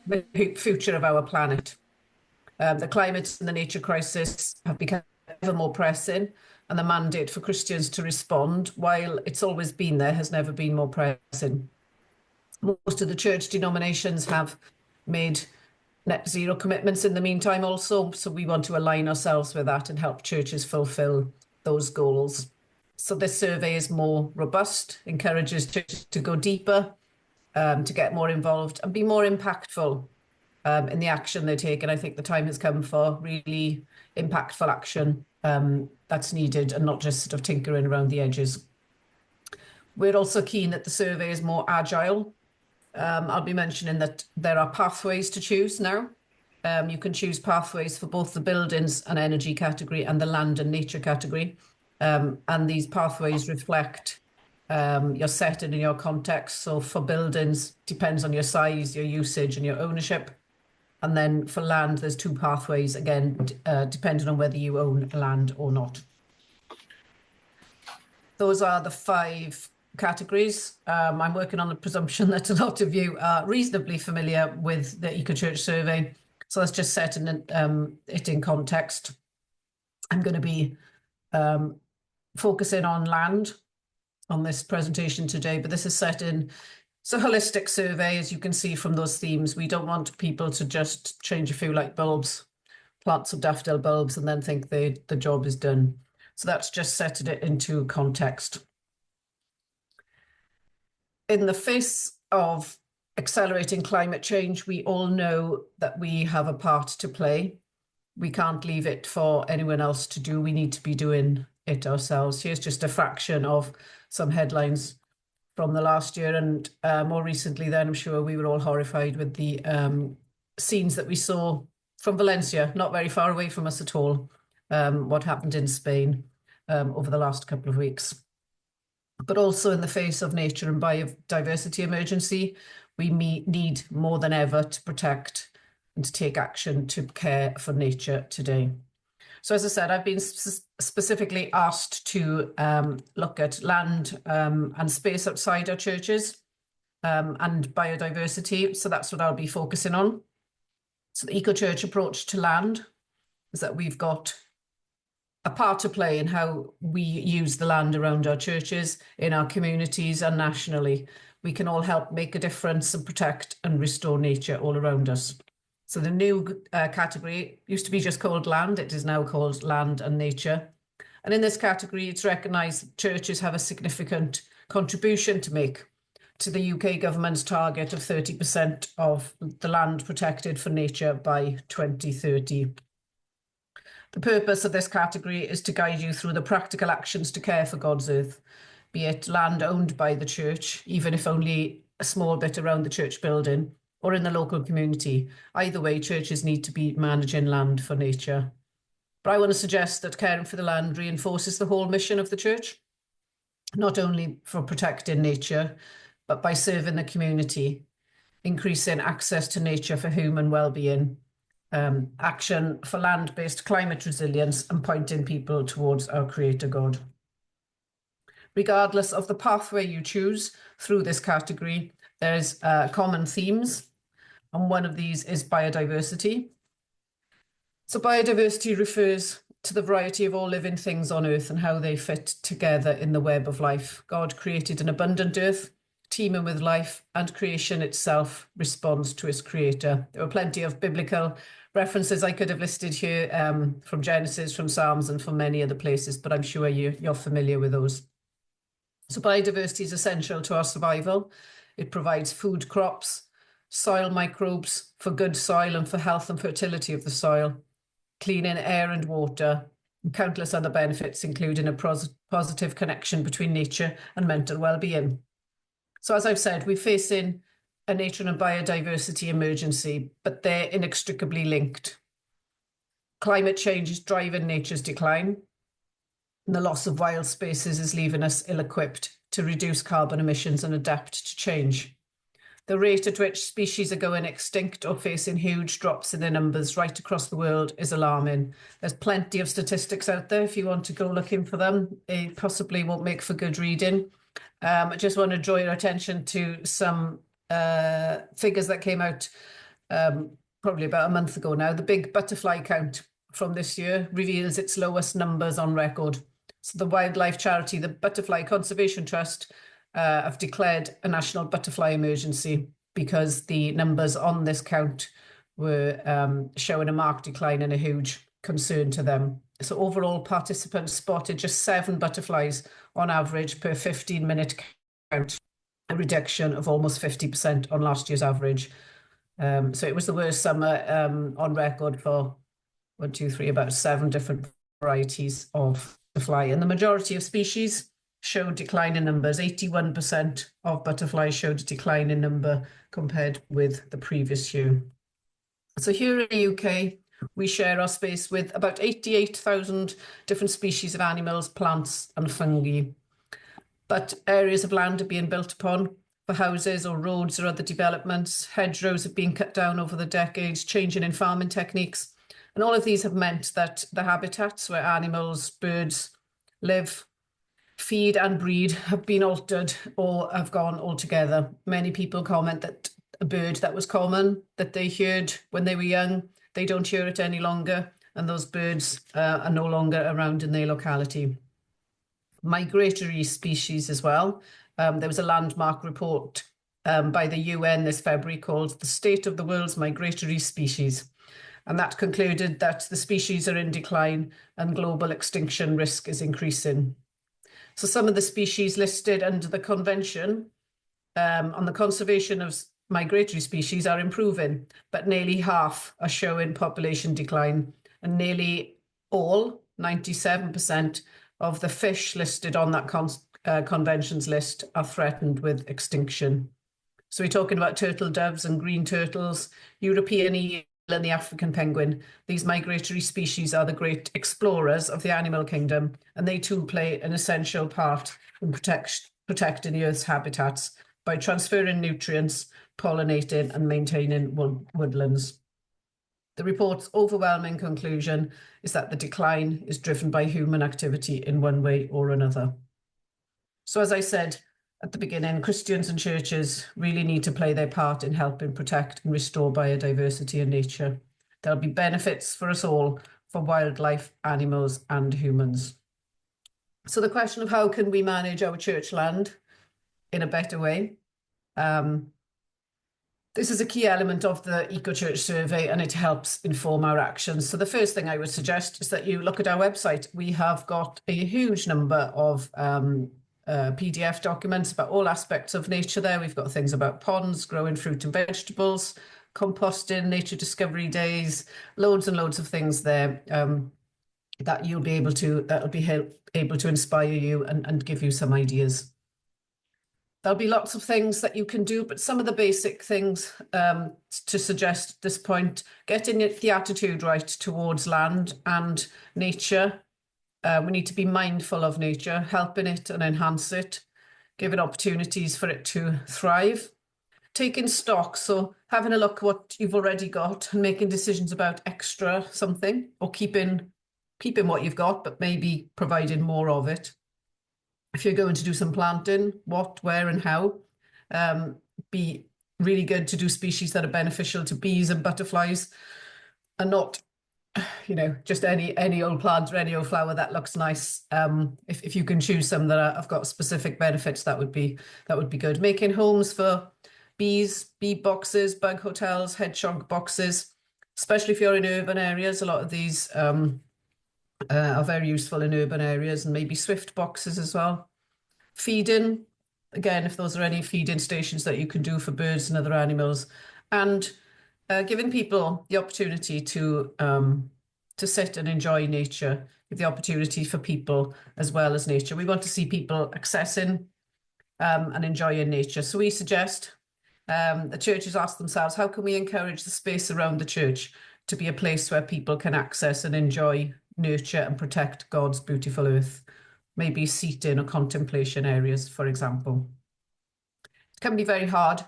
the future of our planet. The climate and the nature crisis have become ever more pressing, and the mandate for Christians to respond, while it's always been there, has never been more pressing. Most of the church denominations have made net zero commitments in the meantime also, so we want to align ourselves with that and help churches fulfill those goals. So this survey is more robust, encourages churches to go deeper, to get more involved and be more impactful in the action they take. And I think the time has come for really impactful action that's needed, and not just sort of tinkering around the edges. We're also keen that the survey is more agile. I'll be mentioning that there are pathways to choose now. You can choose pathways for both the buildings and energy category and the land and nature category. And these pathways reflect your setting and your context. So for buildings, depends on your size, your usage and your ownership. And then for land, there's two pathways, again, depending on whether you own land or not. Those are the 5 categories. I'm working on the presumption that a lot of you are reasonably familiar with the Eco Church survey. So let's just set it in context. I'm going to be focusing on land on this presentation today, but this is set in, it's a holistic survey, as you can see from those themes. We don't want people to just change a few light bulbs, plant some daffodil bulbs, and then think the job is done. So that's just setting it into context. In the face of accelerating climate change, we all know that we have a part to play. We can't leave it for anyone else to do. We need to be doing it ourselves. Here's just a fraction of some headlines from the last year, and more recently then I'm sure we were all horrified with the scenes that we saw from Valencia, not very far away from us at all, what happened in Spain over the last couple of weeks. But also in the face of nature and biodiversity emergency, we need more than ever to protect and to take action to care for nature today. So as I said, I've been specifically asked to look at land and space outside our churches and biodiversity. So that's what I'll be focusing on. So the Eco Church approach to land is that we've got a part to play in how we use the land around our churches, in our communities and nationally. We can all help make a difference and protect and restore nature all around us. So the new category used to be just called land. It is now called land and nature. And in this category, it's recognised that churches have a significant contribution to make to the UK government's target of 30% of the land protected for nature by 2030. The purpose of this category is to guide you through the practical actions to care for God's earth, be it land owned by the church, even if only a small bit around the church building, or in the local community. Either way, churches need to be managing land for nature. But I want to suggest that caring for the land reinforces the whole mission of the church, not only for protecting nature, but by serving the community, increasing access to nature for human well-being, action for land-based climate resilience, and pointing people towards our Creator God. Regardless of the pathway you choose through this category, there's common themes, and one of these is biodiversity. So biodiversity refers to the variety of all living things on earth and how they fit together in the web of life. God created an abundant earth, teeming with life, and creation itself responds to its creator. There are plenty of biblical references I could have listed here from Genesis, from Psalms, and from many other places, but I'm sure you're familiar with those. So biodiversity is essential to our survival. It provides food crops, soil microbes for good soil and for health and fertility of the soil, cleaning air and water, and countless other benefits, including a positive connection between nature and mental well-being. So as I've said, we're facing a nature and biodiversity emergency, but they're inextricably linked. Climate change is driving nature's decline, and the loss of wild spaces is leaving us ill-equipped to reduce carbon emissions and adapt to change. The rate at which species are going extinct or facing huge drops in their numbers right across the world is alarming. There's plenty of statistics out there if you want to go looking for them. It possibly won't make for good reading. I just want to draw your attention to some figures that came out probably about a month ago now, the big butterfly count from this year reveals its lowest numbers on record. So the wildlife charity, the Butterfly Conservation Trust, have declared a national butterfly emergency because the numbers on this count were showing a marked decline and a huge concern to them. So overall, participants spotted just 7 butterflies on average per 15-minute count, a reduction of almost 50% on last year's average. So it was the worst summer on record for about 7 different varieties of butterfly, and the majority of species showed decline in numbers. 81% of butterflies showed a decline in number compared with the previous year. So here in the UK, we share our space with about 88,000 different species of animals, plants and fungi. But areas of land are being built upon for houses or roads or other developments. Hedgerows have been cut down over the decades, changing in farming techniques. And all of these have meant that the habitats where animals, birds live, feed and breed have been altered or have gone altogether. Many people comment that a bird that was common, that they heard when they were young, they don't hear it any longer, and those birds are no longer around in their locality. Migratory species as well. There was a landmark report by the UN this February called The State of the World's Migratory Species. And that concluded that the species are in decline and global extinction risk is increasing. So some of the species listed under the Convention on the Conservation of Migratory Species are improving, but nearly half are showing population decline, and nearly all, 97%, of the fish listed on that Convention's list are threatened with extinction. So we're talking about turtle doves and green turtles, European eel and the African penguin. These migratory species are the great explorers of the animal kingdom, and they too play an essential part in protecting the Earth's habitats by transferring nutrients, pollinating and maintaining woodlands. The report's overwhelming conclusion is that the decline is driven by human activity in one way or another. So as I said at the beginning, Christians and churches really need to play their part in helping protect and restore biodiversity and nature. There'll be benefits for us all, for wildlife, animals and humans. So the question of how can we manage our church land in a better way? This is a key element of the Eco Church survey, and it helps inform our actions. So the first thing I would suggest is that you look at our website. We have got a huge number of PDF documents about all aspects of nature there. We've got things about ponds, growing fruit and vegetables, composting, nature discovery days, loads and loads of things there that you'll be able to, able to inspire you and give you some ideas. There'll be lots of things that you can do, but some of the basic things to suggest at this point: getting the attitude right towards land and nature. We need to be mindful of nature, helping it and enhance it, giving opportunities for it to thrive. Taking stock, so having a look what you've already got and making decisions about extra something, or keeping what you've got, but maybe providing more of it. If you're going to do some planting, what, where and how. Be really good to do species that are beneficial to bees and butterflies, and not, you know, just any old plant or any old flower that looks nice. If you can choose some that have got specific benefits, that would be good. Making homes for bees, bee boxes, bug hotels, hedgehog boxes, especially if you're in urban areas. A lot of these are very useful in urban areas, and maybe swift boxes as well. Feeding, again, if those are any feeding stations that you can do for birds and other animals, and giving people the opportunity to sit and enjoy nature, give the opportunity for people as well as nature. We want to see people accessing and enjoying nature. So we suggest the churches ask themselves, how can we encourage the space around the church to be a place where people can access and enjoy, nurture and protect God's beautiful earth? Maybe seating or contemplation areas, for example. It can be very hard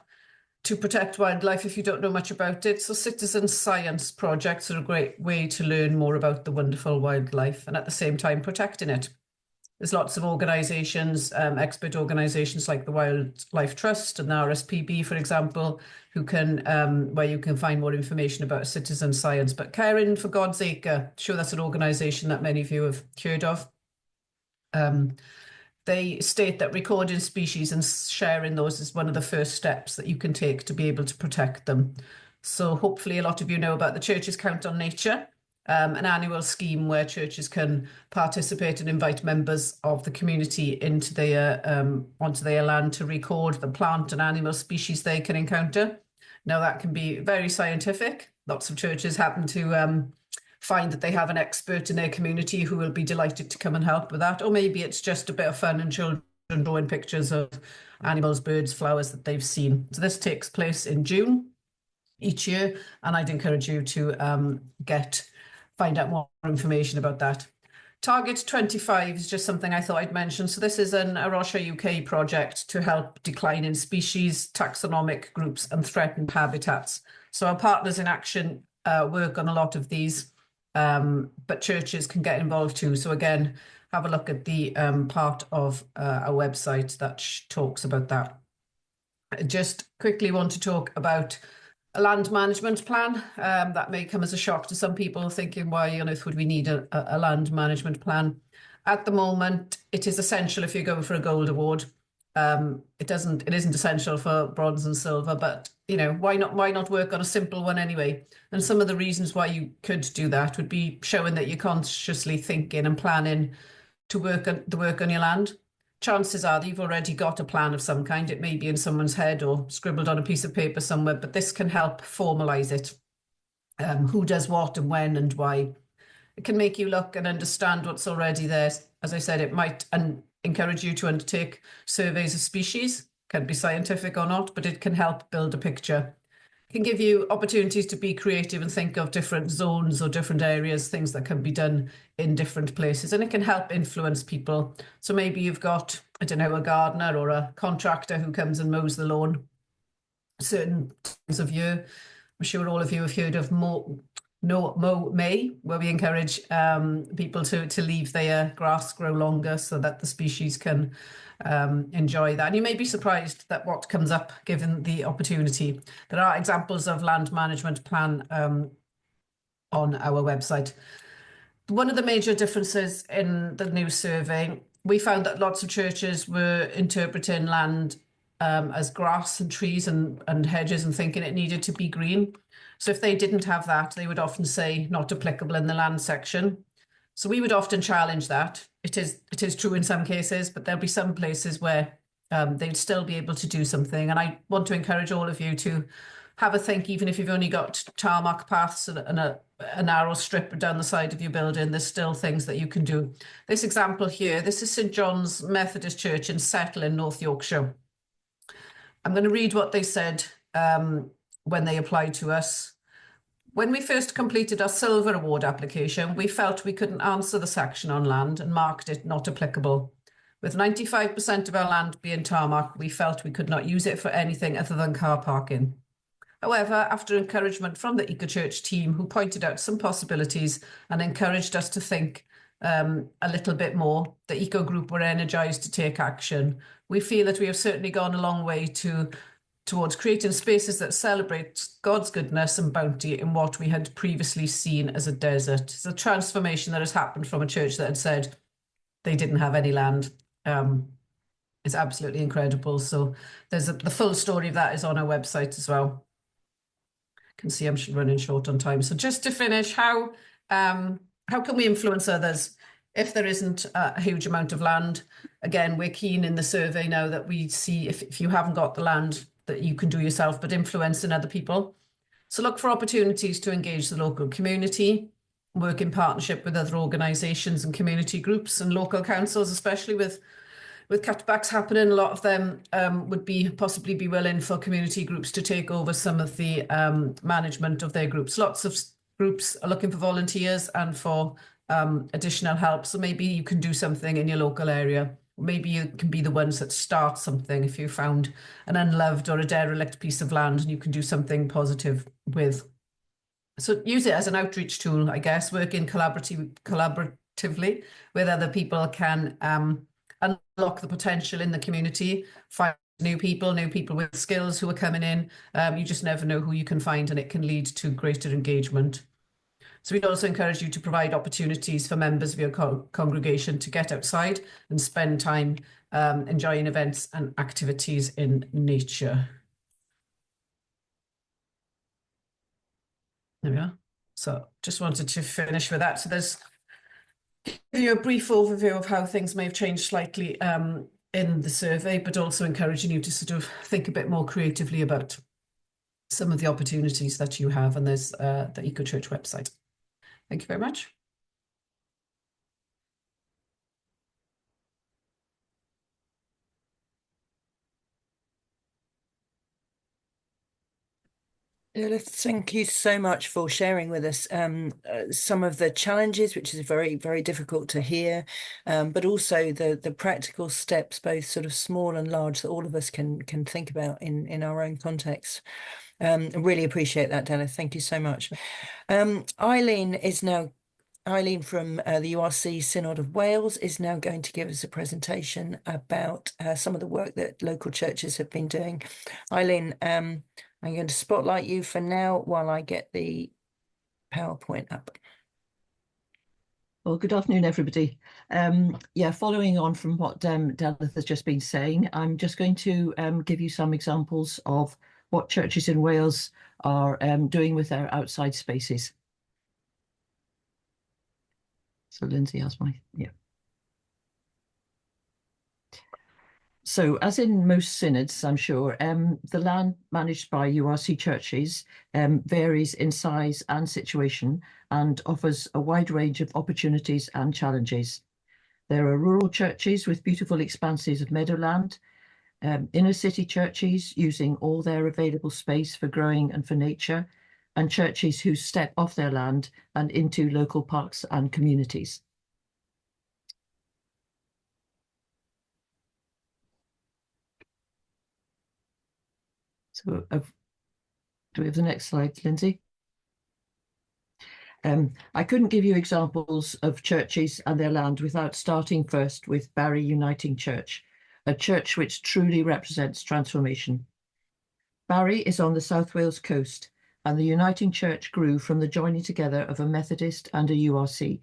to protect wildlife if you don't know much about it. So citizen science projects are a great way to learn more about the wonderful wildlife and at the same time protecting it. There's lots of organisations, expert organisations like the Wildlife Trust and the RSPB, for example, who can where you can find more information about citizen science. But Caring for God's Acre, sure that's an organisation that many of you have heard of. They state that recording species and sharing those is one of the first steps that you can take to be able to protect them. So hopefully a lot of you know about the Churches Count on Nature, an annual scheme where churches can participate and invite members of the community into their onto their land to record the plant and animal species they can encounter. Now that can be very scientific. Lots of churches happen to find that they have an expert in their community who will be delighted to come and help with that. Or maybe it's just a bit of fun and children drawing pictures of animals, birds, flowers that they've seen. So this takes place in June each year, and I'd encourage you to find out more information about that. Target 25 is just something I thought I'd mention. So this is a Rocha UK project to help declining species, taxonomic groups and threatened habitats. So our Partners in Action work on a lot of these, but churches can get involved too. So again, have a look at the part of our website that talks about that. I just quickly want to talk about a land management plan. That may come as a shock to some people, thinking, why on earth would we need a land management plan? At the moment, it is essential if you're going for a gold award. It isn't essential for bronze and silver, but you know, why not work on a simple one anyway? And some of the reasons why you could do that would be showing that you're consciously thinking and planning to work on your land. Chances are that you've already got a plan of some kind. It may be in someone's head or scribbled on a piece of paper somewhere, but this can help formalise it. Who does what and when and why. It can make you look and understand what's already there. As I said, it might encourage you to undertake surveys of species. Can be scientific or not, but it can help build a picture. It can give you opportunities to be creative and think of different zones or different areas, things that can be done in different places, and it can help influence people. So maybe you've got, I don't know, a gardener or a contractor who comes and mows the lawn certain times of year. I'm sure all of you have heard of Mow May, where we encourage people to leave their grass grow longer so that the species can enjoy that. And you may be surprised that what comes up given the opportunity. There are examples of land management plan on our website. One of the major differences in the new survey, we found that lots of churches were interpreting land as grass and trees and hedges and thinking it needed to be green. So if they didn't have that, they would often say not applicable in the land section. So we would often challenge that. It is true in some cases, but there'll be some places where they'd still be able to do something. And I want to encourage all of you to have a think, even if you've only got tarmac paths and a narrow strip down the side of your building, there's still things that you can do. This example here, this is St John's Methodist Church in Settle in North Yorkshire. I'm going to read what they said when they applied to us. When we first completed our Silver Award application, we felt we couldn't answer the section on land and marked it not applicable. With 95% of our land being tarmac, we felt we could not use it for anything other than car parking. However, after encouragement from the Eco Church team, who pointed out some possibilities and encouraged us to think a little bit more, the Eco Group were energised to take action. We feel that we have certainly gone a long way towards creating spaces that celebrate God's goodness and bounty in what we had previously seen as a desert. It's a transformation that has happened from a church that had said they didn't have any land. It's absolutely incredible. So there's the full story of that is on our website as well. You can see I'm running short on time. So just to finish, how can we influence others if there isn't a huge amount of land? Again, we're keen in the survey now that we see if you haven't got the land that you can do yourself, but influencing other people. So look for opportunities to engage the local community, work in partnership with other organisations and community groups and local councils, especially with cutbacks happening. A lot of them would possibly be willing for community groups to take over some of the management of their groups. Lots of groups are looking for volunteers and for additional help. So maybe you can do something in your local area. Maybe you can be the ones that start something if you found an unloved or a derelict piece of land and you can do something positive with. So use it as an outreach tool, I guess, work in collaboratively collaboratively with other people can unlock the potential in the community, find new people with skills who are coming in. You just never know who you can find, and it can lead to greater engagement. So we'd also encourage you to provide opportunities for members of your congregation to get outside and spend time enjoying events and activities in nature. There we are. So just wanted to finish with that. So there's give you a brief overview of how things may have changed slightly in the survey, but also encouraging you to sort of think a bit more creatively about some of the opportunities that you have. And there's the Eco Church website. Thank you very much. Thank you so much for sharing with us some of the challenges, which is very, very difficult to hear, but also the practical steps, both sort of small and large, that all of us can think about in our own context. I really appreciate that, Della. Thank you so much. Eileen from the URC Synod of Wales is now going to give us a presentation about some of the work that local churches have been doing. Eileen, I'm going to spotlight you for now while I get the PowerPoint up. Well, good afternoon, everybody. Yeah, following on from what Della has just been saying, I'm just going to give you some examples of what churches in Wales are doing with their outside spaces. So Lindsay has yeah. So as in most synods, I'm sure, the land managed by URC churches varies in size and situation and offers a wide range of opportunities and challenges. There are rural churches with beautiful expanses of meadowland, inner city churches using all their available space for growing and for nature, and churches who step off their land and into local parks and communities. So do we have the next slide, Lindsay? I couldn't give you examples of churches and their land without starting first with Barry Uniting Church, a church which truly represents transformation. Barry is on the South Wales coast, and the Uniting Church grew from the joining together of a Methodist and a URC.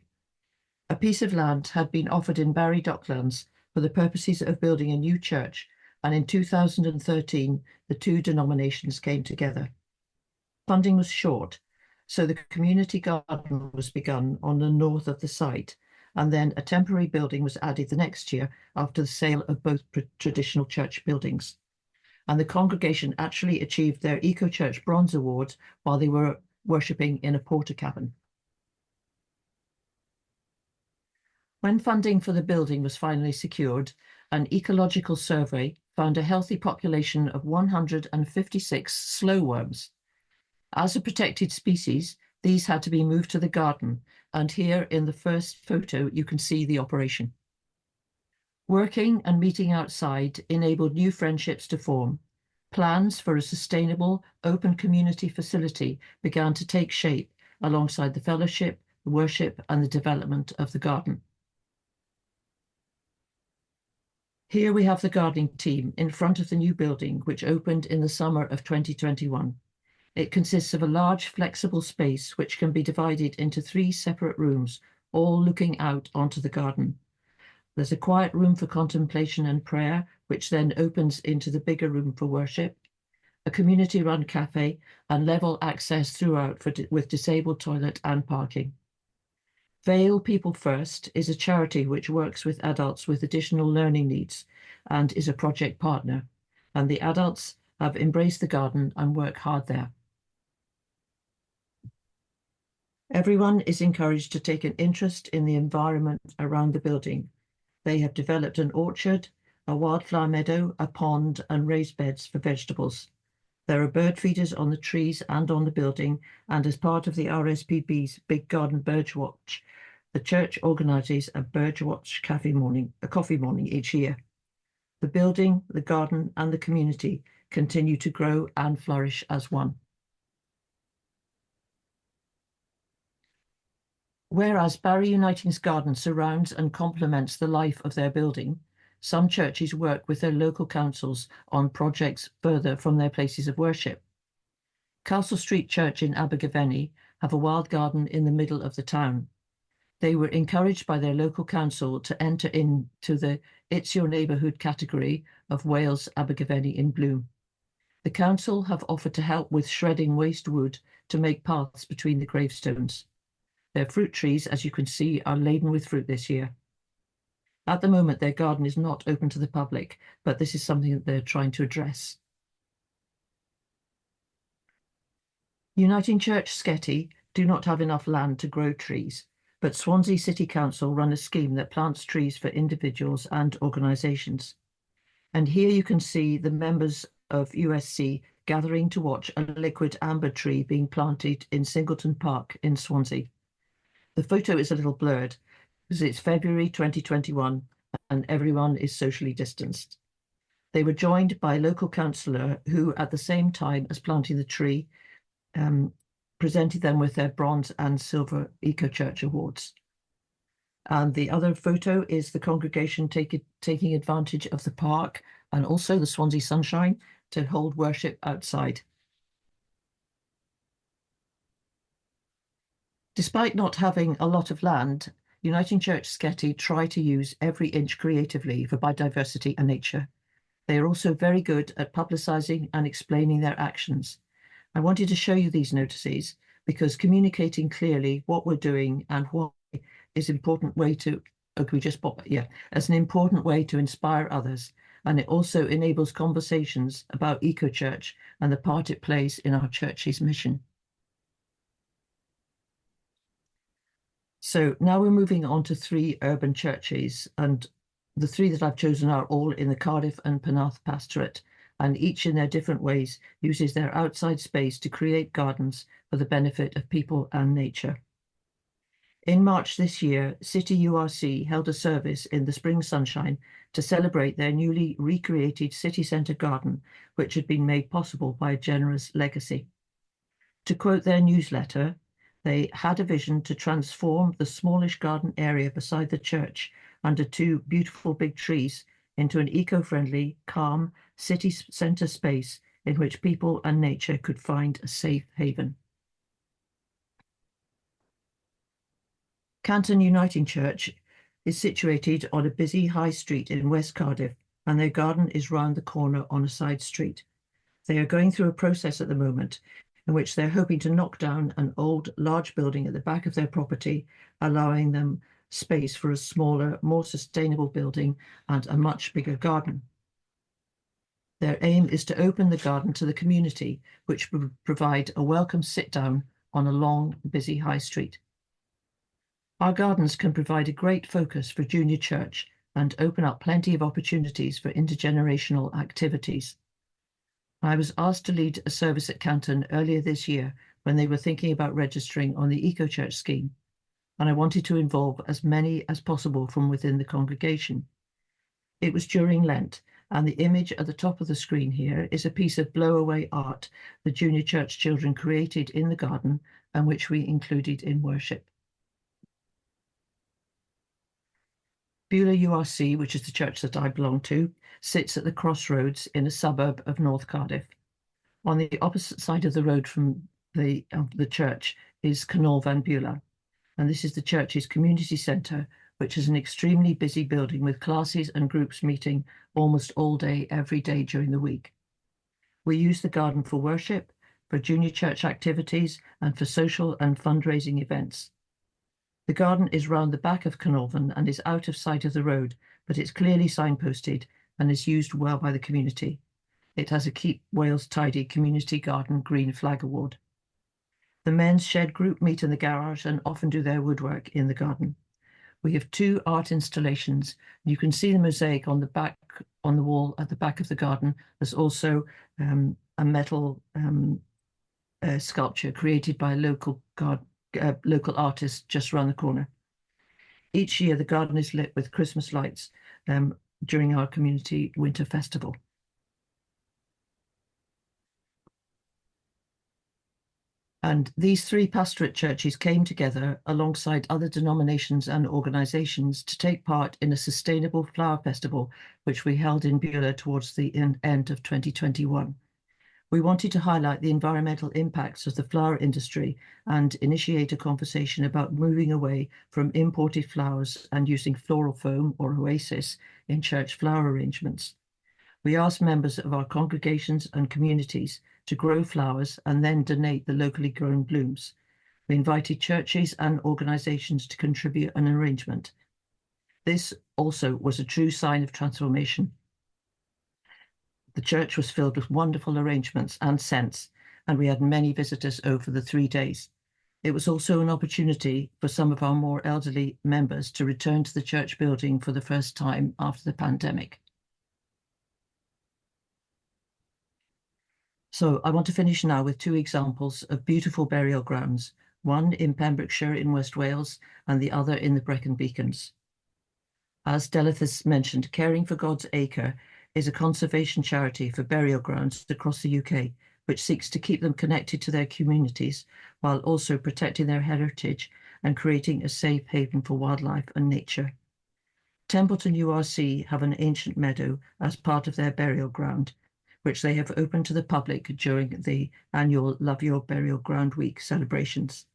A piece of land had been offered in Barry Docklands for the purposes of building a new church, and in 2013, the two denominations came together. Funding was short, so the community garden was begun on the north of the site, and then a temporary building was added the next year after the sale of both traditional church buildings. And the congregation actually achieved their Eco Church Bronze Award while they were worshipping in a porter cabin. When funding for the building was finally secured, an ecological survey found a healthy population of 156 slowworms. As a protected species, these had to be moved to the garden, and here in the first photo you can see the operation. Working and meeting outside enabled new friendships to form. Plans for a sustainable, open community facility began to take shape alongside the fellowship, the worship, and the development of the garden. Here we have the gardening team in front of the new building, which opened in the summer of 2021. It consists of a large flexible space which can be divided into 3 separate rooms, all looking out onto the garden. There's a quiet room for contemplation and prayer, which then opens into the bigger room for worship, a community-run cafe, and level access throughout with disabled toilet and parking. Vale People First is a charity which works with adults with additional learning needs and is a project partner, and the adults have embraced the garden and work hard there. Everyone is encouraged to take an interest in the environment around the building. They have developed an orchard, a wildflower meadow, a pond, and raised beds for vegetables. There are bird feeders on the trees and on the building, and as part of the RSPB's Big Garden Bird Watch, the church organises a Bird Watch coffee morning each year. The building, the garden, and the community continue to grow and flourish as one. Whereas Barry Uniting's garden surrounds and complements the life of their building, some churches work with their local councils on projects further from their places of worship. Castle Street Church in Abergavenny have a wild garden in the middle of the town. They were encouraged by their local council to enter into the It's Your Neighbourhood category of Wales Abergavenny in Bloom. The council have offered to help with shredding waste wood to make paths between the gravestones. Their fruit trees, as you can see, are laden with fruit this year. At the moment, their garden is not open to the public, but this is something that they're trying to address. Uniting Church Sketty do not have enough land to grow trees, but Swansea City Council run a scheme that plants trees for individuals and organisations. And here you can see the members of URC gathering to watch a liquid amber tree being planted in Singleton Park in Swansea. The photo is a little blurred because it's February 2021 and everyone is socially distanced. They were joined by a local councillor who, at the same time as planting the tree, presented them with their Bronze and Silver Eco Church awards. And the other photo is the congregation taking advantage of the park and also the Swansea sunshine to hold worship outside. Despite not having a lot of land, Uniting Church Sketty try to use every inch creatively for biodiversity and nature. They are also very good at publicising and explaining their actions. I wanted to show you these notices because communicating clearly what we're doing and why is an important way to, as an important way to inspire others. And it also enables conversations about Eco Church and the part it plays in our church's mission. So now we're moving on to 3 urban churches, and the 3 that I've chosen are all in the Cardiff and Penarth pastorate, and each in their different ways uses their outside space to create gardens for the benefit of people and nature. In March this year, City URC held a service in the spring sunshine to celebrate their newly recreated city centre garden, which had been made possible by a generous legacy. To quote their newsletter, they had a vision to transform the smallish garden area beside the church under 2 beautiful big trees into an eco-friendly, calm city centre space in which people and nature could find a safe haven. Canton Uniting Church is situated on a busy high street in West Cardiff, and their garden is round the corner on a side street. They are going through a process at the moment in which they're hoping to knock down an old, large building at the back of their property, allowing them space for a smaller, more sustainable building and a much bigger garden. Their aim is to open the garden to the community, which would provide a welcome sit-down on a long, busy high street. Our gardens can provide a great focus for junior church and open up plenty of opportunities for intergenerational activities. I was asked to lead a service at Canton earlier this year when they were thinking about registering on the Eco Church scheme, and I wanted to involve as many as possible from within the congregation. It was during Lent, and the image at the top of the screen here is a piece of blow-away art the junior church children created in the garden and which we included in worship. Beulah URC, which is the church that I belong to, sits at the crossroads in a suburb of North Cardiff. On the opposite side of the road from the church is Canolfan Beulah, and this is the church's community centre, which is an extremely busy building with classes and groups meeting almost all day, every day during the week. We use the garden for worship, for junior church activities, and for social and fundraising events. The garden is round the back of Canolfan and is out of sight of the road, but it's clearly signposted and is used well by the community. It has a Keep Wales Tidy Community Garden Green Flag Award. The men's shed group meet in the garage and often do their woodwork in the garden. We have 2 art installations. You can see the mosaic on the wall at the back of the garden. There's also a metal sculpture created by a local artist just around the corner. Each year, the garden is lit with Christmas lights during our community winter festival. And these three pastorate churches came together alongside other denominations and organisations to take part in a sustainable flower festival, which we held in Beulah towards the end of 2021. We wanted to highlight the environmental impacts of the flower industry and initiate a conversation about moving away from imported flowers and using floral foam or oasis in church flower arrangements. We asked members of our congregations and communities to grow flowers and then donate the locally grown blooms. We invited churches and organisations to contribute an arrangement. This also was a true sign of transformation. The church was filled with wonderful arrangements and scents, and we had many visitors over the 3 days. It was also an opportunity for some of our more elderly members to return to the church building for the first time after the pandemic. So I want to finish now with 2 examples of beautiful burial grounds, one in Pembrokeshire in West Wales and the other in the Brecon Beacons. As Delith has mentioned, Caring for God's Acre is a conservation charity for burial grounds across the UK, which seeks to keep them connected to their communities while also protecting their heritage and creating a safe haven for wildlife and nature. Templeton URC have an ancient meadow as part of their burial ground, which they have opened to the public during the annual Love Your Burial Ground Week celebrations.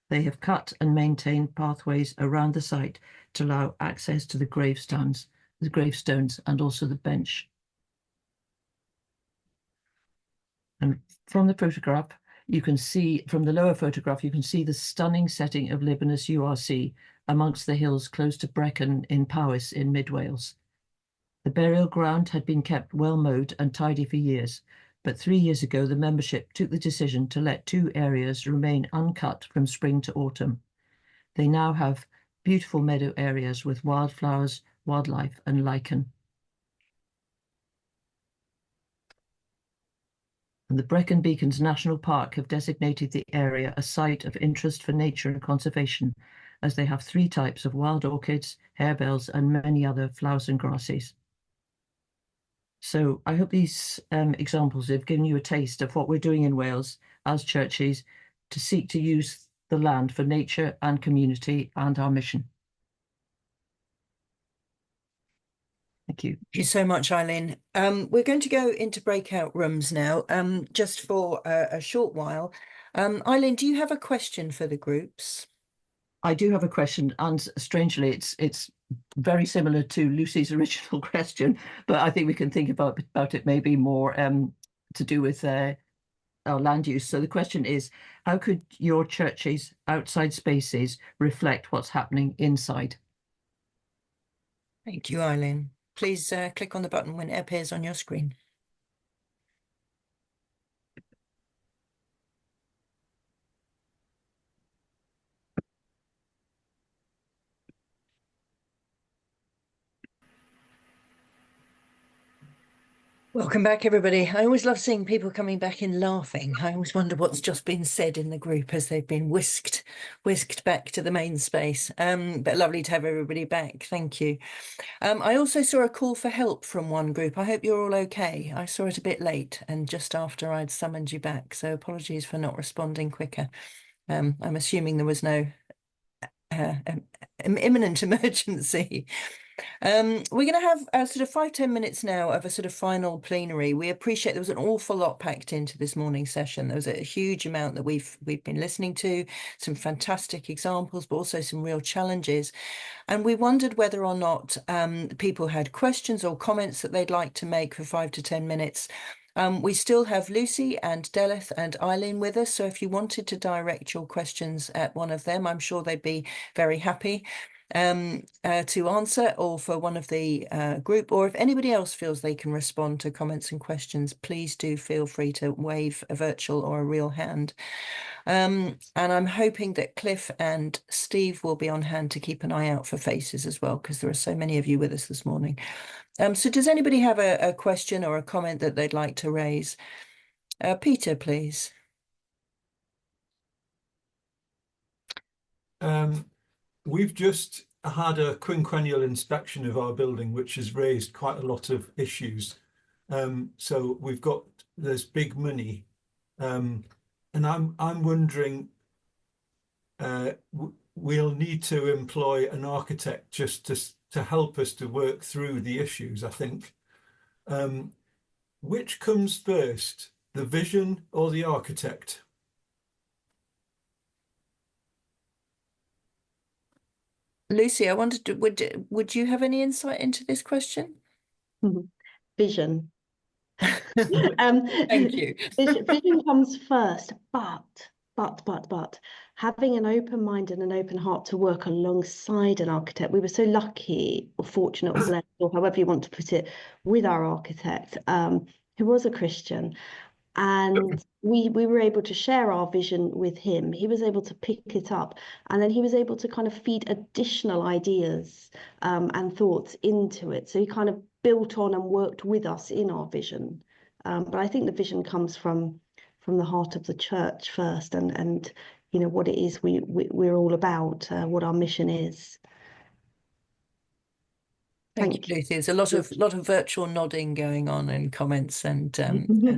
They have cut and maintained pathways around the site to allow access to the gravestones, and also the bench. And from the photograph, you can see, from the lower photograph, you can see the stunning setting of Libanus URC amongst the hills close to Brecon in Powys in mid Wales. The burial ground had been kept well mowed and tidy for years, but 3 years ago the membership took the decision to let 2 areas remain uncut from spring to autumn. They now have beautiful meadow areas with wildflowers, wildlife and lichen. And the Brecon Beacons National Park have designated the area a site of interest for nature and conservation, as they have 3 types of wild orchids, harebells and many other flowers and grasses. So I hope these examples have given you a taste of what we're doing in Wales as churches to seek to use the land for nature and community and our mission. Thank you. Thank you so much, Eileen. We're going to go into breakout rooms now, just for a short while. Eileen, do you have a question for the groups? I do have a question, and strangely, it's very similar to Lucy's original question, but I think we can think about it maybe more to do with our land use. So the question is, how could your church's outside spaces reflect what's happening inside? Thank you, Eileen. Please click on the button when it appears on your screen. Welcome back, everybody. I always love seeing people coming back in laughing. I always wonder what's just been said in the group as they've been whisked back to the main space. But lovely to have everybody back. Thank you. I also saw a call for help from one group. I hope you're all okay. I saw it a bit late and just after I'd summoned you back, so apologies for not responding quicker. I'm assuming there was no imminent emergency. We're going to have a sort of 5-10 minutes now of a sort of final plenary. We appreciate there was an awful lot packed into this morning's session. There was a huge amount that we've been listening to, some fantastic examples, but also some real challenges. And we wondered whether or not people had questions or comments that they'd like to make for 5 to 10 minutes. We still have Lucy and Delith and Eileen with us, so if you wanted to direct your questions at one of them, I'm sure they'd be very happy to answer, or for one of the group, or if anybody else feels they can respond to comments and questions, please do feel free to wave a virtual or a real hand. And I'm hoping that Cliff and Steve will be on hand to keep an eye out for faces as well, because there are so many of you with us this morning. So does anybody have a question or a comment that they'd like to raise? Peter, please. We've just had a quinquennial inspection of our building, which has raised quite a lot of issues. So there's big money and I'm wondering, we'll need to employ an architect just to help us to work through the issues, I think. Which comes first, the vision or the architect? Lucy, I wondered, would you have any insight into this question? Vision. Thank you. Vision comes first, but having an open mind and an open heart to work alongside an architect. We were so lucky or fortunate or blessed, or however you want to put it, with our architect, who was a Christian. And we were able to share our vision with him. He was able to pick it up, and then he was able to kind of feed additional ideas and thoughts into it. So he kind of built on and worked with us in our vision. But I think the vision comes from the heart of the church first, and you know what it is we're all about, what our mission is. Thank you, Lucy. There's a lot of virtual nodding going on in comments, and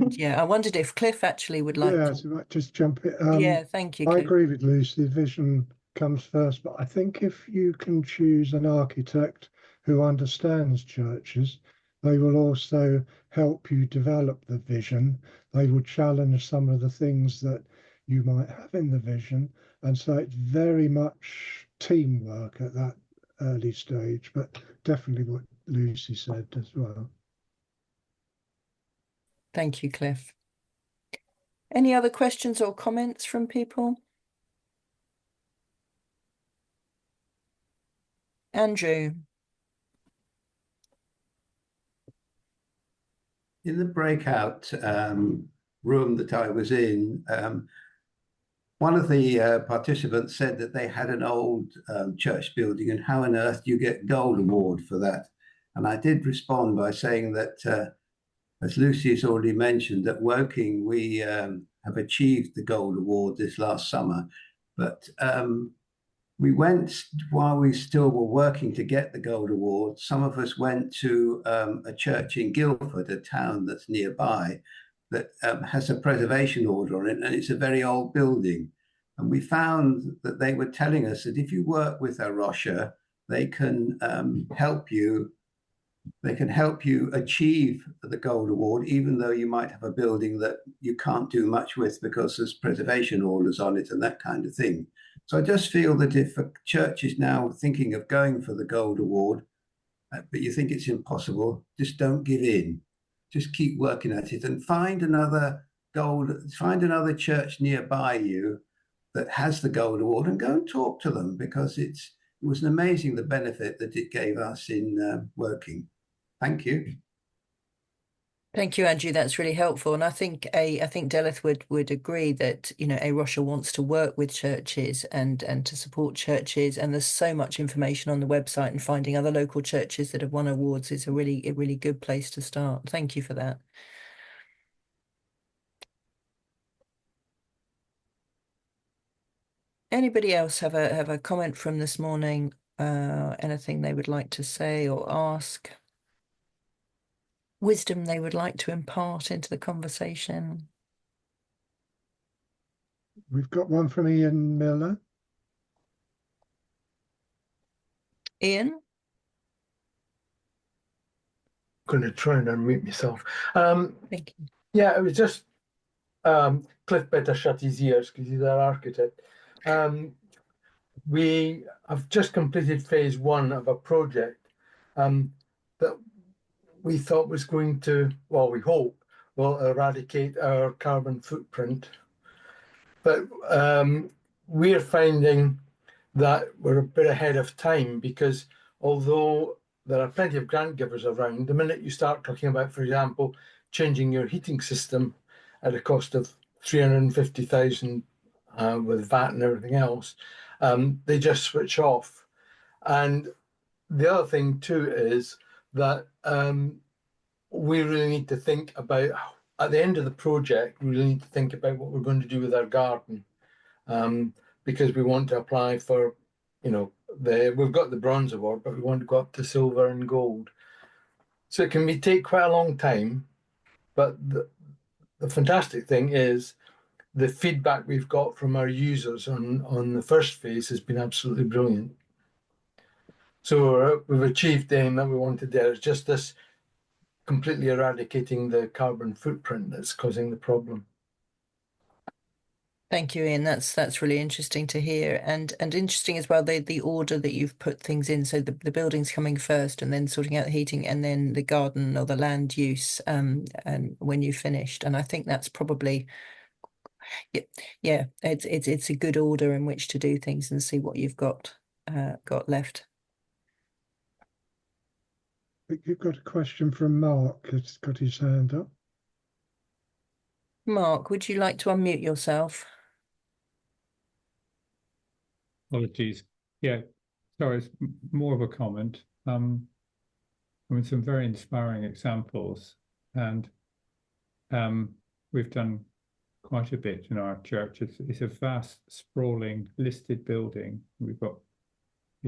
yeah, I wondered if Cliff actually would like Yeah, to. so I might just jump in. Yeah, thank you, I Cliff. agree with Lucy. Vision comes first, but I think if you can choose an architect who understands churches, they will also help you develop the vision. They will challenge some of the things that you might have in the vision, and so it's very much teamwork at that early stage, but definitely what Lucy said as well. Thank you, Cliff. Any other questions or comments from people? Andrew. In the breakout room that I was in, one of the participants said that they had an old church building, and how on earth do you get gold award for that? And I did respond by saying that, as Lucy has already mentioned, that Woking, we have achieved the gold award this last summer, but we went, while we still were working to get the gold award, some of us went to a church in Guildford, a town that's nearby, that has a preservation order on it, and it's a very old building. And we found that they were telling us that if you work with a Rocha, they can help you. They can help you achieve the gold award, even though you might have a building that you can't do much with because there's preservation orders on it and that kind of thing. So I just feel that if a church is now thinking of going for the gold award, but you think it's impossible, just don't give in. Just keep working at it and find another church nearby you that has the gold award and go and talk to them, because it was an amazing the benefit that it gave us in working. Thank you. Thank you, Andrew. That's really helpful. And I think Delith would agree that, you know, a Rocha wants to work with churches and to support churches. And there's so much information on the website, and finding other local churches that have won awards is a really good place to start. Thank you for that. Anybody else have a comment from this morning? Anything they would like to say or ask? Wisdom they would like to impart into the conversation? We've got one from Ian Miller. Ian? Going to try and unmute myself. Thank you. Yeah, it was just Cliff better shut his ears because he's our architect. We have just completed phase 1 of a project that we thought was going to, well, we hope, will eradicate our carbon footprint. But we're finding that we're a bit ahead of time, because although there are plenty of grant givers around, the minute you start talking about, for example, changing your heating system at a cost of 350,000 with VAT and everything else, they just switch off. And the other thing too is that we really need to think about, at the end of the project, we really need to think about what we're going to do with our garden, because we want to apply for, you know, we've got the bronze award, but we want to go up to silver and gold. So it can take quite a long time, but the fantastic thing is the feedback we've got from our users on the first phase has been absolutely brilliant. So we've achieved the aim that we wanted there. It's just this completely eradicating the carbon footprint that's causing the problem. Thank you, Ian. That's really interesting to hear, and interesting as well the order that you've put things in. So the buildings coming first, and then sorting out the heating, and then the garden or the land use, and when you finished. And I think that's probably, yeah, it's a good order in which to do things and see what you've got left. You've got a question from Mark that's got his hand up. Mark, would you like to unmute yourself? Apologies. Yeah, sorry, it's more of a comment. I mean, some very inspiring examples, and we've done quite a bit in our church. It's a vast, sprawling, listed building. We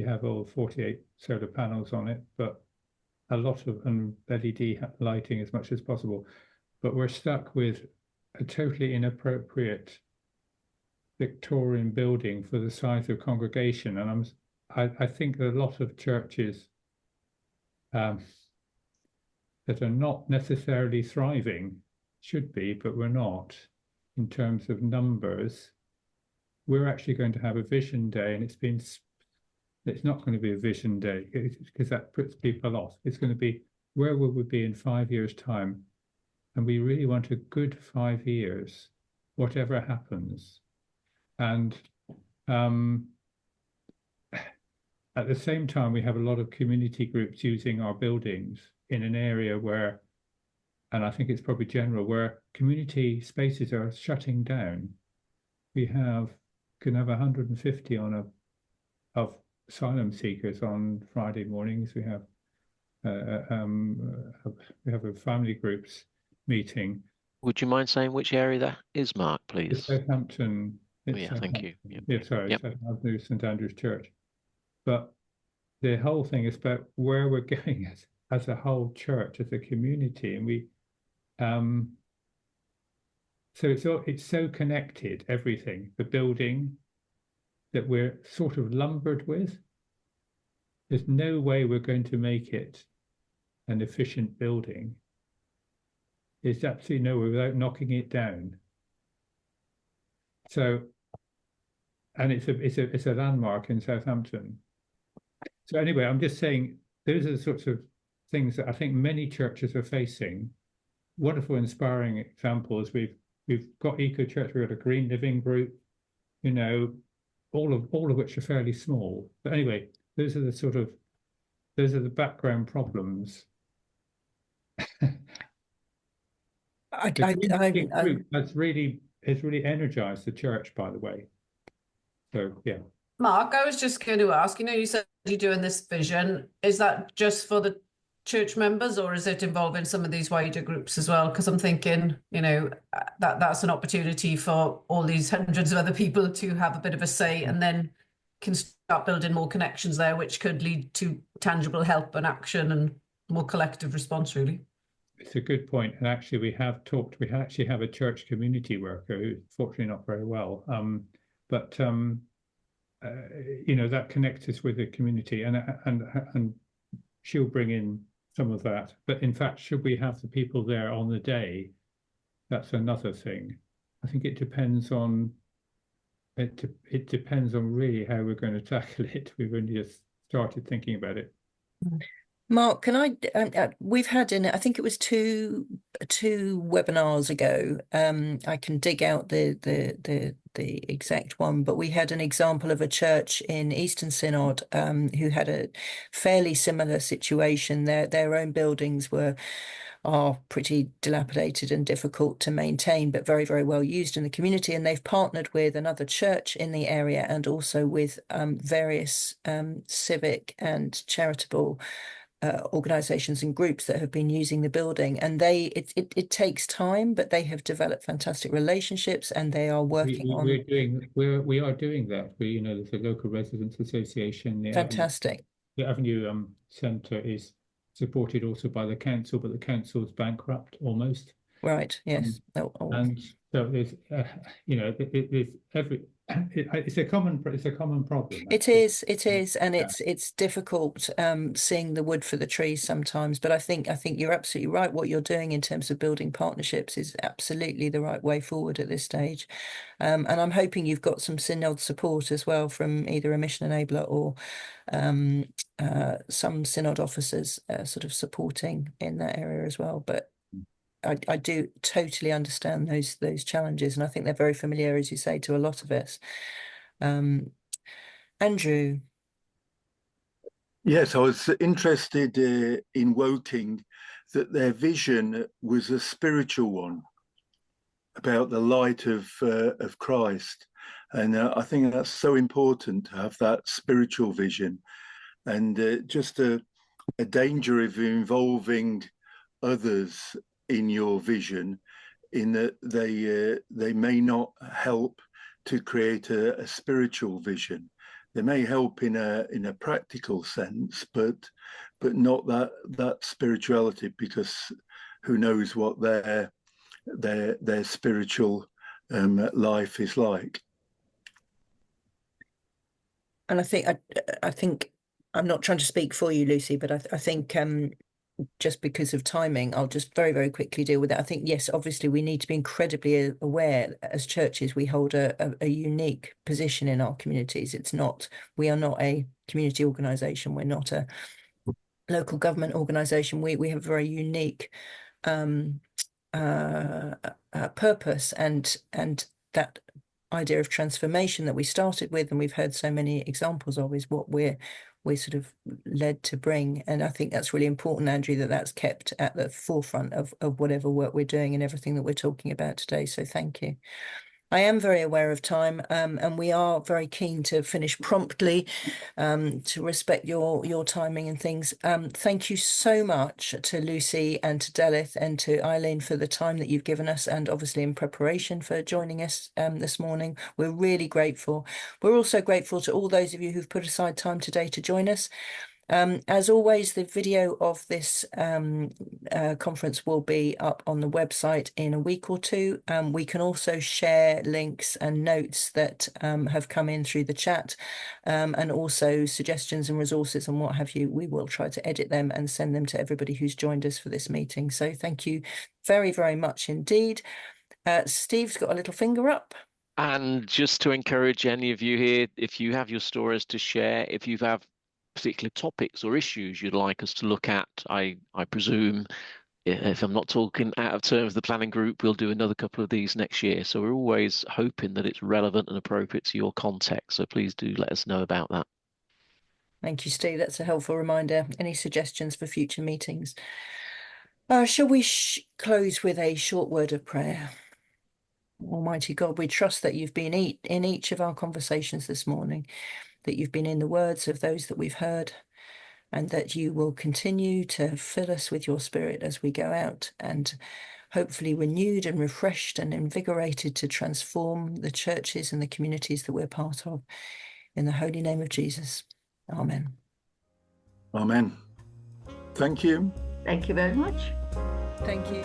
have all 48 solar panels on it, but a lot of LED lighting as much as possible. But we're stuck with a totally inappropriate Victorian building for the size of congregation, and I think that a lot of churches that are not necessarily thriving should be, but we're not in terms of numbers. We're actually going to have a vision day, and it's not going to be a vision day because that puts people off. It's going to be, where will we be in 5 years' time? And we really want a good 5 years, whatever happens. And at the same time, we have a lot of community groups using our buildings in an area where, and I think it's probably general, where community spaces are shutting down. We can have 150 of asylum seekers on Friday mornings. We have a family groups meeting. Would you mind saying which area that is, Mark, please? It's Southampton. Yeah, thank you. Yep. Yeah, sorry, Yep. St Andrew's Church. But the whole thing is about where we're going as a whole church, as a community, and we so it's so connected, everything, the building that we're sort of lumbered with. There's no way we're going to make it an efficient building. There's absolutely no way without knocking it down. So, and it's a landmark in Southampton. So anyway, I'm just saying those are the sorts of things that I think many churches are facing. Wonderful, inspiring examples. We've got Eco Church, we've got a Green Living group, you know, all of which are fairly small. But anyway, those are the background problems. Group has really energized the church, by the way. So yeah. Mark, I was just going to ask, you said you're doing this vision. Is that just for the church members, or is it involving some of these wider groups as well? Because I'm thinking, that's an opportunity for all these hundreds of other people to have a bit of a say, and then can start building more connections there, which could lead to tangible help and action and more collective response, really. It's a good point. And actually, we actually have a church community worker who's fortunately not very well. But that connects us with the community, and she'll bring in some of that. But in fact, should we have the people there on the day? That's another thing. I think it depends on really how we're going to tackle it. We've only just started thinking about it. Mark, can I? We've had I think it was two webinars ago. I can dig out the exact one, but we had an example of a church in Eastern Synod who had a fairly similar situation. Their own buildings are pretty dilapidated and difficult to maintain, but very, very well used in the community. And they've partnered with another church in the area and also with various civic and charitable organizations and groups that have been using the building, and it takes time, but they have developed fantastic relationships, and they are working on. We are doing that. There's a local residents association. Fantastic. The Avenue Centre is supported also by the council, but the council's bankrupt almost. Right. Yes. And so there's, it's a common problem. It is, and it's difficult seeing the wood for the trees sometimes. But I think you're absolutely right. What you're doing in terms of building partnerships is absolutely the right way forward at this stage. And I'm hoping you've got some Synod support as well from either a mission enabler or some Synod officers sort of supporting in that area as well. But I do totally understand those challenges, and I think they're very familiar, as you say, to a lot of us. Andrew. Yes, I was interested in Woking that their vision was a spiritual one about the light of Christ, and I think that's so important to have that spiritual vision, and just a danger of involving others in your vision, in that they may not help to create a spiritual vision. They may help in a practical sense, but not that spirituality, because who knows what their spiritual life is like. And I think I'm not trying to speak for you, Lucy, but I think just because of timing, I'll just very, very quickly deal with it. I think, yes, obviously we need to be incredibly aware as churches. We hold a unique position in our communities. We are not a community organisation. We're not a local government organisation. We have a very unique purpose, and that idea of transformation that we started with, and we've heard so many examples of, is what we're sort of led to bring. And I think that's really important, Andrew, that's kept at the forefront of whatever work we're doing and everything that we're talking about today. So thank you. I am very aware of time, and we are very keen to finish promptly, to respect your timing and things. Thank you so much to Lucy and to Delith and to Eileen for the time that you've given us, and obviously in preparation for joining us this morning. We're really grateful. We're also grateful to all those of you who've put aside time today to join us. As always, the video of this conference will be up on the website in a week or two. We can also share links and notes that have come in through the chat, and also suggestions and resources and what have you. We will try to edit them and send them to everybody who's joined us for this meeting. So thank you very, very much indeed. Steve's got a little finger up. And just to encourage any of you here, if you have your stories to share, if you have particular topics or issues you'd like us to look at, I presume, if I'm not talking out of turn with the planning group, we'll do another couple of these next year. So we're always hoping that it's relevant and appropriate to your context. So please do let us know about that. Thank you, Steve. That's a helpful reminder. Any suggestions for future meetings? Shall we close with a short word of prayer? Almighty God, we trust that you've been in each of our conversations this morning, that you've been in the words of those that we've heard, and that you will continue to fill us with your Spirit as we go out, and hopefully renewed and refreshed and invigorated to transform the churches and the communities that we're part of. In the holy name of Jesus. Amen. Amen. Thank you. Thank you very much. Thank you.